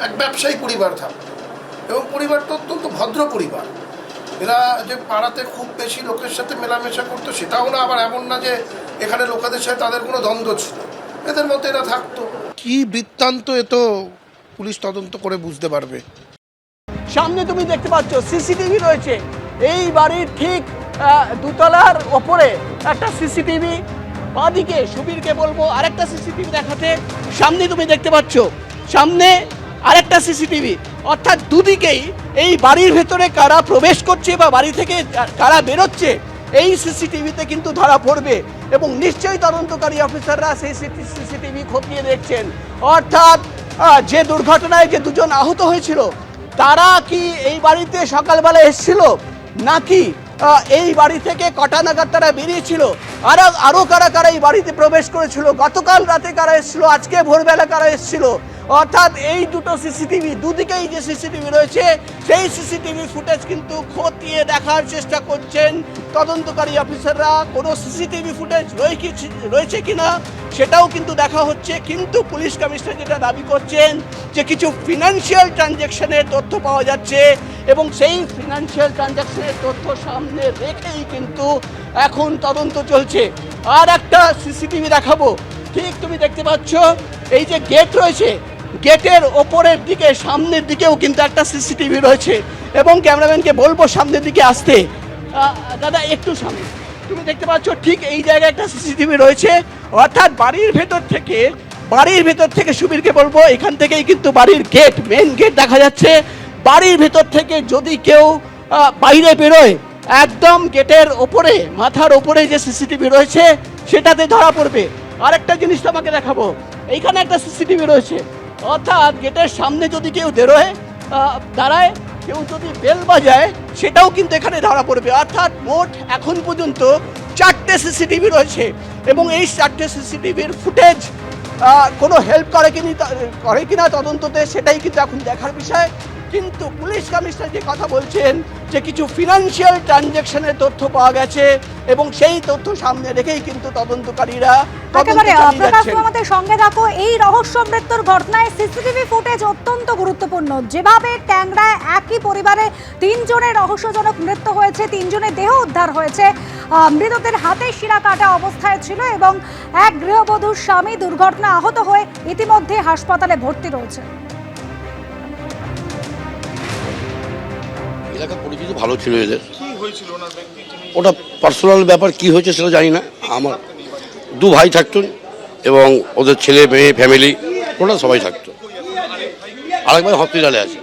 এক ব্যবসায়ী পরিবার থাকতো এবং পরিবারটা অত্যন্ত ভদ্র পরিবার। এরা যে পাড়াতে খুব বেশি লোকের সাথে মেলামেশা করতো সেটাও না, আবার এমন না যে এখানে লোকেদের সাথে তাদের কোনো দ্বন্দ্ব ছিল, এদের মধ্যে এরা থাকতো। কি বৃত্তান্ত এ তো পুলিশ তদন্ত করে বুঝতে পারবে। সামনে তুমি দেখতে পাচ্ছ সিসিটিভি রয়েছে এই বাড়ির ঠিক দুতলার ওপরে একটা সিসিটিভি, বাঁদিকে সুবীরকে বলবো আরেকটা সিসিটিভি দেখাতে। সামনে তুমি দেখতে পাচ্ছ সামনে আরেকটা সিসিটিভি, অর্থাৎ দুদিকেই এই বাড়ির ভেতরে কারা প্রবেশ করছে বা বাড়ি থেকে কারা বেরোচ্ছে এই সিসিটিভিতে কিন্তু ধরা পড়বে এবং নিশ্চয়ই তদন্তকারী অফিসাররা সেই সিসিটিভি খতিয়ে দেখছেন। অর্থাৎ যে দুর্ঘটনায় যে দুজন আহত হয়েছিল তারা কি এই বাড়িতে সকালবেলা এসেছিল নাকি এই বাড়ি থেকে কটা নাগাদ তারা বেরিয়েছিল, আরো কারা কারা এই বাড়িতে প্রবেশ করেছিল, গতকাল রাতে কারা এসেছিল, আজকে ভোরবেলা কারা এসেছিল। অর্থাৎ এই দুটো সিসিটিভি, দুদিকেই যে সিসিটিভি রয়েছে সেই সিসিটিভি ফুটেজ কিন্তু খতিয়ে দেখার চেষ্টা করছেন তদন্তকারী অফিসাররা। কোনো সিসিটিভি ফুটেজ রয়েছে কিনা সেটাও কিন্তু দেখা হচ্ছে, কিন্তু পুলিশ কমিশনার যেটা দাবি করছেন যে কিছু ফিনান্সিয়াল ট্রানজ্যাকশনের তথ্য পাওয়া যাচ্ছে এবং সেই ফিনান্সিয়াল ট্রানজ্যাকশনের তথ্য সামনে রেখেই কিন্তু এখন তদন্ত চলছে। আর একটা সিসিটিভি দেখাবো, ঠিক তুমি দেখতে পাচ্ছ এই যে গেট রয়েছে, গেটের ওপরের দিকে সামনের দিকেও কিন্তু একটা সিসিটিভি রয়েছে এবং ক্যামেরাম্যানকে বলবো সামনের দিকে আসতে। দাদা একটু সামনে, তুমি দেখতে পাচ্ছ ঠিক এই জায়গায় একটা সিসিটিভি রয়েছে। অর্থাৎ বাড়ির ভেতর থেকে সুবীরকে বলবো এখান থেকেই কিন্তু বাড়ির গেট, মেন গেট দেখা যাচ্ছে। বাড়ির ভেতর থেকে যদি কেউ বাইরে বেরোয় একদম গেটের ওপরে, মাথার ওপরে যে সিসিটিভি রয়েছে সেটাতে ধরা পড়বে। আরেকটা জিনিস তোমাকে দেখাবো, এইখানে একটা সিসিটিভি রয়েছে। অর্থাৎ গেটের সামনে যদি কেউ দাঁড়ায়, কেউ যদি বেল বাজায় সেটাও কিন্তু এখানে ধরা পড়বে। অর্থাৎ মোট এখন পর্যন্ত 4টে সিসিটিভি রয়েছে এবং এই 4টে সিসিটিভির ফুটেজ কোনো হেল্প করে কিনা তদন্ততে সেটাই কিন্তু এখন দেখার বিষয়। কিন্তু পুলিশ কমিশনার যে কথা বলছেন যে কিছু ফিনান্সিয়াল ট্রানজ্যাকশনের তথ্য পাওয়া গেছে এবং সেই তথ্য সামনে রেখেই কিন্তু তদন্তকারীরা আমাদের সঙ্গে থাকো। এই রহস্য মৃত্যুর ঘটনায় সিসিটিভি ফুটেজ অত্যন্ত গুরুত্বপূর্ণ। যেভাবে ট্যাংরায় একই পরিবারে 3 জনের রহস্যজনক মৃত্যু হয়েছে, 3 জনের দেহ উদ্ধার হয়েছে, মৃতদের হাতে শিরা কাটা অবস্থায় ছিল এবং এক গৃহবধূর স্বামী দুর্ঘটনা আহত হয়ে ইতিমধ্যে হাসপাতালে ভর্তি রয়েছে। এলাকা পরিচিতি ভালো ছিল এদের। ওটা পার্সোনাল ব্যাপার, কি হয়েছে সেটা জানি না। আমার 2 ভাই থাকতো এবং ওদের ছেলে মেয়ে ফ্যামিলি ওরা সবাই থাকতো। আরেকবার হসপিটালে আছে।